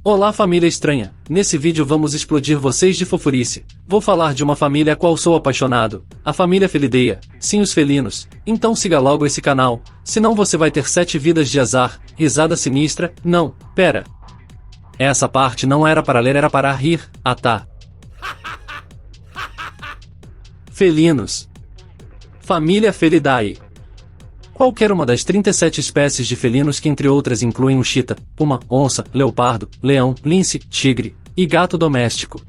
Olá família estranha, nesse vídeo vamos explodir vocês de fofurice. Vou falar de uma família a qual sou apaixonado, a família Felidae, sim os felinos, então siga logo esse canal, senão você vai ter 7 vidas de azar, risada sinistra, não, pera. Essa parte não era para ler, era para rir, ah tá. Felinos. Família Felidae. Qualquer uma das 37 espécies de felinos que entre outras incluem o cheetah, puma, onça, leopardo, leão, lince, tigre e gato doméstico.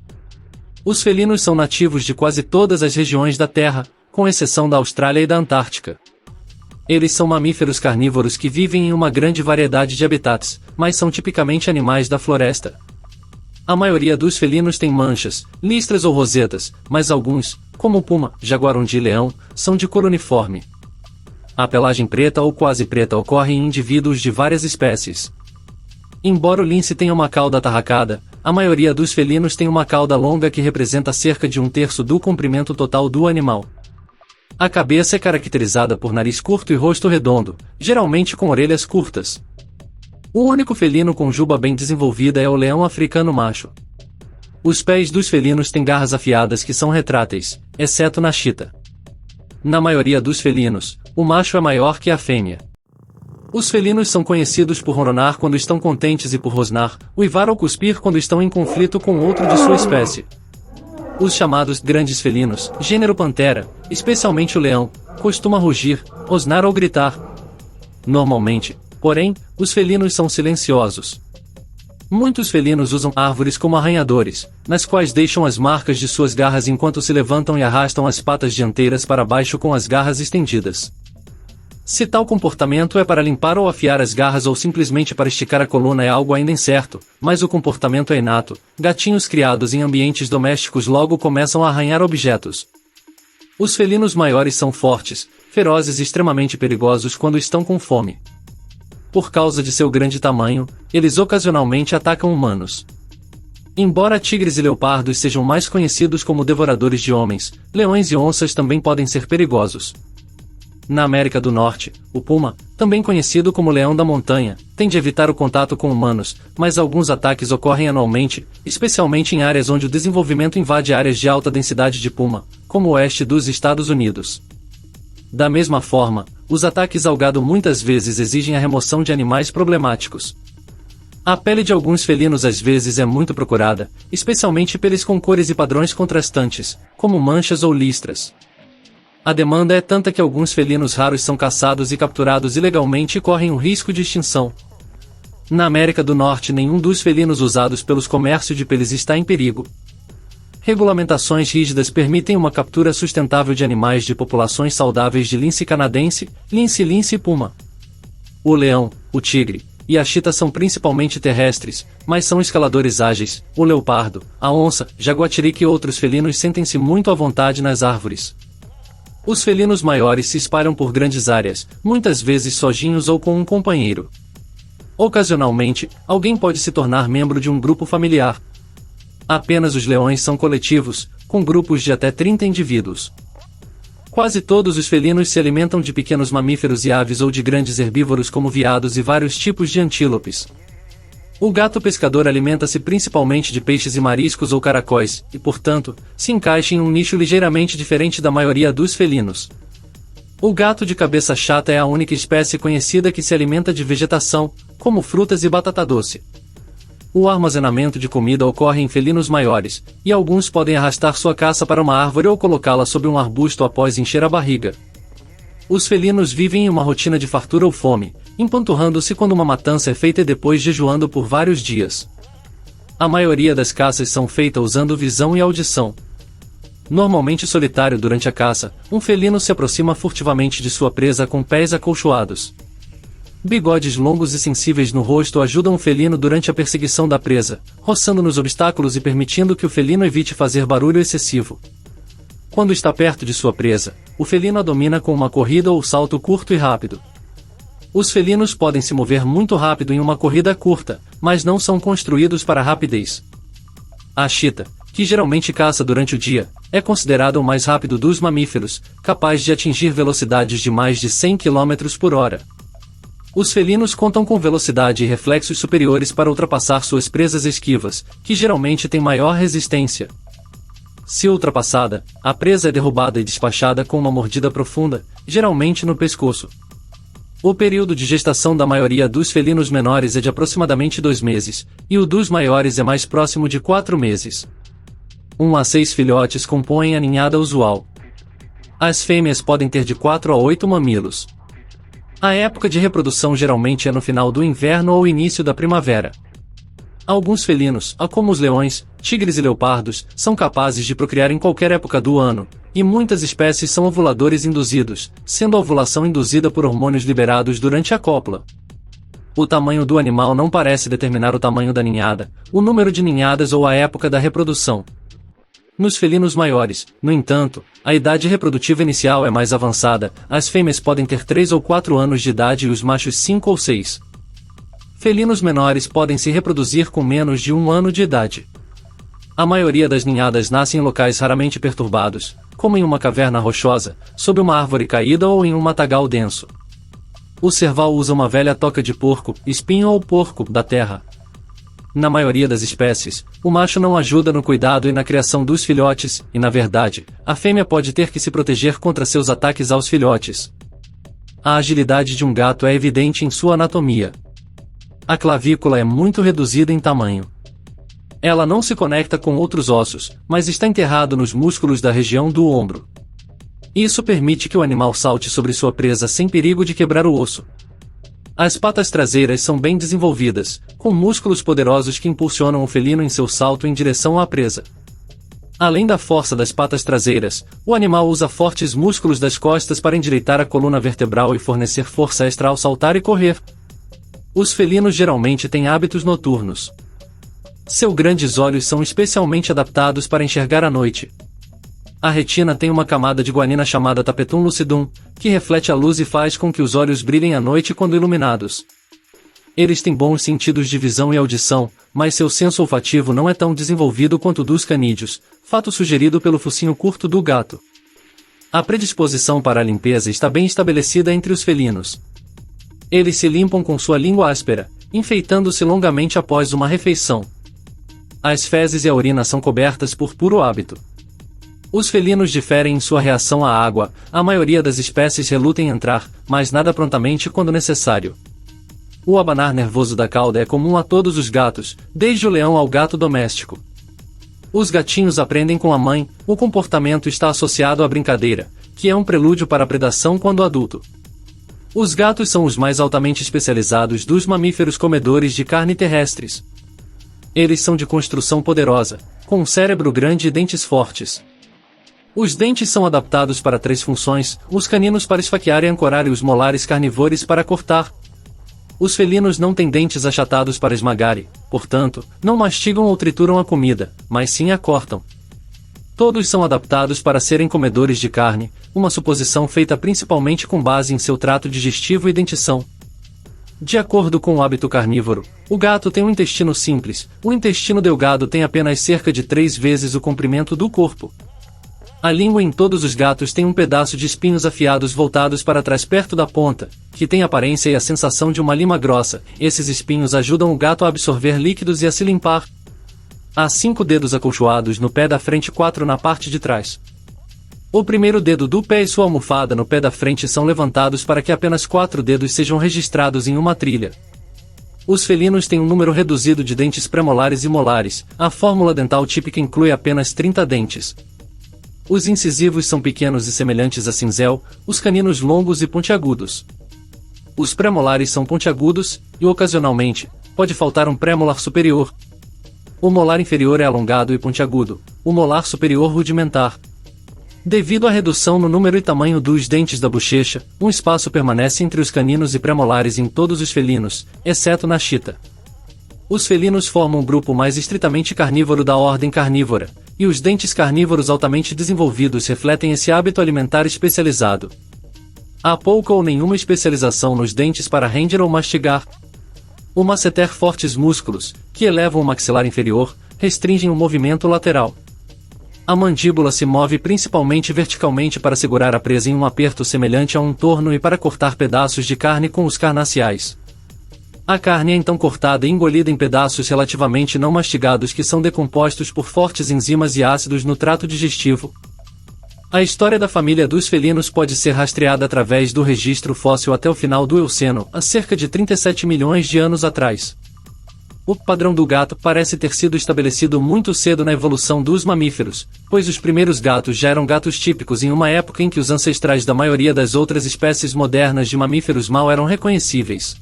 Os felinos são nativos de quase todas as regiões da Terra, com exceção da Austrália e da Antártica. Eles são mamíferos carnívoros que vivem em uma grande variedade de habitats, mas são tipicamente animais da floresta. A maioria dos felinos tem manchas, listras ou rosetas, mas alguns, como o puma, jaguarundi e leão, são de cor uniforme. A pelagem preta ou quase preta ocorre em indivíduos de várias espécies. Embora o lince tenha uma cauda atarracada, a maioria dos felinos tem uma cauda longa que representa cerca de 1/3 do comprimento total do animal. A cabeça é caracterizada por nariz curto e rosto redondo, geralmente com orelhas curtas. O único felino com juba bem desenvolvida é o leão africano macho. Os pés dos felinos têm garras afiadas que são retráteis, exceto na cheetah. Na maioria dos felinos, o macho é maior que a fêmea. Os felinos são conhecidos por ronronar quando estão contentes e por rosnar, uivar ou cuspir quando estão em conflito com outro de sua espécie. Os chamados grandes felinos, gênero Panthera, especialmente o leão, costuma rugir, rosnar ou gritar. Normalmente, porém, os felinos são silenciosos. Muitos felinos usam árvores como arranhadores, nas quais deixam as marcas de suas garras enquanto se levantam e arrastam as patas dianteiras para baixo com as garras estendidas. Se tal comportamento é para limpar ou afiar as garras ou simplesmente para esticar a coluna é algo ainda incerto, mas o comportamento é inato. Gatinhos criados em ambientes domésticos logo começam a arranhar objetos. Os felinos maiores são fortes, ferozes e extremamente perigosos quando estão com fome. Por causa de seu grande tamanho, eles ocasionalmente atacam humanos. Embora tigres e leopardos sejam mais conhecidos como devoradores de homens, leões e onças também podem ser perigosos. Na América do Norte, o puma, também conhecido como leão da montanha, tende a evitar o contato com humanos, mas alguns ataques ocorrem anualmente, especialmente em áreas onde o desenvolvimento invade áreas de alta densidade de puma, como o oeste dos Estados Unidos. Da mesma forma, os ataques ao gado muitas vezes exigem a remoção de animais problemáticos. A pele de alguns felinos às vezes é muito procurada, especialmente peles com cores e padrões contrastantes, como manchas ou listras. A demanda é tanta que alguns felinos raros são caçados e capturados ilegalmente e correm o risco de extinção. Na América do Norte, nenhum dos felinos usados pelos comércios de peles está em perigo. Regulamentações rígidas permitem uma captura sustentável de animais de populações saudáveis de lince canadense, lince e puma. O leão, o tigre e a cheetah são principalmente terrestres, mas são escaladores ágeis. O leopardo, a onça, jaguatirica e outros felinos sentem-se muito à vontade nas árvores. Os felinos maiores se espalham por grandes áreas, muitas vezes sozinhos ou com um companheiro. Ocasionalmente, alguém pode se tornar membro de um grupo familiar. Apenas os leões são coletivos, com grupos de até 30 indivíduos. Quase todos os felinos se alimentam de pequenos mamíferos e aves ou de grandes herbívoros como veados e vários tipos de antílopes. O gato pescador alimenta-se principalmente de peixes e mariscos ou caracóis, e portanto, se encaixa em um nicho ligeiramente diferente da maioria dos felinos. O gato de cabeça chata é a única espécie conhecida que se alimenta de vegetação, como frutas e batata doce. O armazenamento de comida ocorre em felinos maiores, e alguns podem arrastar sua caça para uma árvore ou colocá-la sob um arbusto após encher a barriga. Os felinos vivem em uma rotina de fartura ou fome, empanturrando-se quando uma matança é feita e depois jejuando por vários dias. A maioria das caças são feitas usando visão e audição. Normalmente solitário durante a caça, um felino se aproxima furtivamente de sua presa com pés acolchoados. Bigodes longos e sensíveis no rosto ajudam o felino durante a perseguição da presa, roçando nos obstáculos e permitindo que o felino evite fazer barulho excessivo. Quando está perto de sua presa, o felino a domina com uma corrida ou salto curto e rápido. Os felinos podem se mover muito rápido em uma corrida curta, mas não são construídos para rapidez. A cheetah, que geralmente caça durante o dia, é considerada o mais rápido dos mamíferos, capaz de atingir velocidades de mais de 100 km por hora. Os felinos contam com velocidade e reflexos superiores para ultrapassar suas presas esquivas, que geralmente têm maior resistência. Se ultrapassada, a presa é derrubada e despachada com uma mordida profunda, geralmente no pescoço. O período de gestação da maioria dos felinos menores é de aproximadamente 2 meses, e o dos maiores é mais próximo de 4 meses. 1 a 6 filhotes compõem a ninhada usual. As fêmeas podem ter de 4 a 8 mamilos. A época de reprodução geralmente é no final do inverno ou início da primavera. Alguns felinos, como os leões, tigres e leopardos, são capazes de procriar em qualquer época do ano, e muitas espécies são ovuladores induzidos, sendo a ovulação induzida por hormônios liberados durante a cópula. O tamanho do animal não parece determinar o tamanho da ninhada, o número de ninhadas ou a época da reprodução. Nos felinos maiores, no entanto, a idade reprodutiva inicial é mais avançada, as fêmeas podem ter 3 ou 4 anos de idade e os machos 5 ou 6. Felinos menores podem se reproduzir com menos de 1 ano de idade. A maioria das ninhadas nascem em locais raramente perturbados, como em uma caverna rochosa, sob uma árvore caída ou em um matagal denso. O serval usa uma velha toca de porco, espinho ou porco, da terra. Na maioria das espécies, o macho não ajuda no cuidado e na criação dos filhotes, e na verdade, a fêmea pode ter que se proteger contra seus ataques aos filhotes. A agilidade de um gato é evidente em sua anatomia. A clavícula é muito reduzida em tamanho. Ela não se conecta com outros ossos, mas está enterrado nos músculos da região do ombro. Isso permite que o animal salte sobre sua presa sem perigo de quebrar o osso. As patas traseiras são bem desenvolvidas, com músculos poderosos que impulsionam o felino em seu salto em direção à presa. Além da força das patas traseiras, o animal usa fortes músculos das costas para endireitar a coluna vertebral e fornecer força extra ao saltar e correr. Os felinos geralmente têm hábitos noturnos. Seus grandes olhos são especialmente adaptados para enxergar à noite. A retina tem uma camada de guanina chamada tapetum lucidum, que reflete a luz e faz com que os olhos brilhem à noite quando iluminados. Eles têm bons sentidos de visão e audição, mas seu senso olfativo não é tão desenvolvido quanto o dos canídeos, fato sugerido pelo focinho curto do gato. A predisposição para a limpeza está bem estabelecida entre os felinos. Eles se limpam com sua língua áspera, enfeitando-se longamente após uma refeição. As fezes e a urina são cobertas por puro hábito. Os felinos diferem em sua reação à água, a maioria das espécies reluta em entrar, mas nada prontamente quando necessário. O abanar nervoso da cauda é comum a todos os gatos, desde o leão ao gato doméstico. Os gatinhos aprendem com a mãe, o comportamento está associado à brincadeira, que é um prelúdio para a predação quando adulto. Os gatos são os mais altamente especializados dos mamíferos comedores de carne terrestres. Eles são de construção poderosa, com um cérebro grande e dentes fortes. Os dentes são adaptados para 3 funções, os caninos para esfaquear e ancorar e os molares carnívores para cortar. Os felinos não têm dentes achatados para esmagar e, portanto, não mastigam ou trituram a comida, mas sim a cortam. Todos são adaptados para serem comedores de carne, uma suposição feita principalmente com base em seu trato digestivo e dentição. De acordo com o hábito carnívoro, o gato tem um intestino simples, o intestino delgado tem apenas cerca de 3 vezes o comprimento do corpo. A língua em todos os gatos tem um pedaço de espinhos afiados voltados para trás perto da ponta, que tem a aparência e a sensação de uma lima grossa. Esses espinhos ajudam o gato a absorver líquidos e a se limpar. Há 5 dedos acolchoados no pé da frente e 4 na parte de trás. O primeiro dedo do pé e sua almofada no pé da frente são levantados para que apenas 4 dedos sejam registrados em uma trilha. Os felinos têm um número reduzido de dentes premolares e molares, a fórmula dental típica inclui apenas 30 dentes. Os incisivos são pequenos e semelhantes a cinzel, os caninos longos e pontiagudos. Os premolares são pontiagudos, e ocasionalmente, pode faltar um premolar superior. O molar inferior é alongado e pontiagudo, o molar superior rudimentar. Devido à redução no número e tamanho dos dentes da bochecha, um espaço permanece entre os caninos e premolares em todos os felinos, exceto na chita. Os felinos formam o grupo mais estritamente carnívoro da ordem carnívora, e os dentes carnívoros altamente desenvolvidos refletem esse hábito alimentar especializado. Há pouca ou nenhuma especialização nos dentes para render ou mastigar. O masseter fortes músculos, que elevam o maxilar inferior, restringem o movimento lateral. A mandíbula se move principalmente verticalmente para segurar a presa em um aperto semelhante a um torno e para cortar pedaços de carne com os carnaciais. A carne é então cortada e engolida em pedaços relativamente não mastigados que são decompostos por fortes enzimas e ácidos no trato digestivo. A história da família dos felinos pode ser rastreada através do registro fóssil até o final do Eoceno, há cerca de 37 milhões de anos atrás. O padrão do gato parece ter sido estabelecido muito cedo na evolução dos mamíferos, pois os primeiros gatos já eram gatos típicos em uma época em que os ancestrais da maioria das outras espécies modernas de mamíferos mal eram reconhecíveis.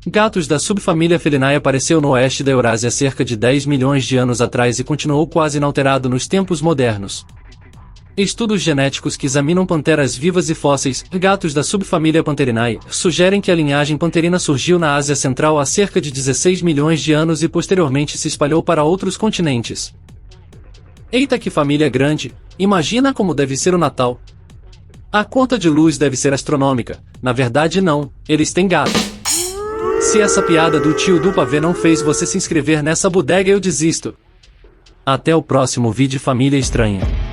Gatos da subfamília Felinae apareceu no oeste da Eurásia cerca de 10 milhões de anos atrás e continuou quase inalterado nos tempos modernos. Estudos genéticos que examinam panteras vivas e fósseis, gatos da subfamília Panterinae, sugerem que a linhagem panterina surgiu na Ásia Central há cerca de 16 milhões de anos e posteriormente se espalhou para outros continentes. Eita, que família grande! Imagina como deve ser o Natal! A conta de luz deve ser astronômica. Na verdade não, eles têm gato. Se essa piada do tio do pavê não fez você se inscrever nessa bodega, eu desisto. Até o próximo vídeo, família estranha.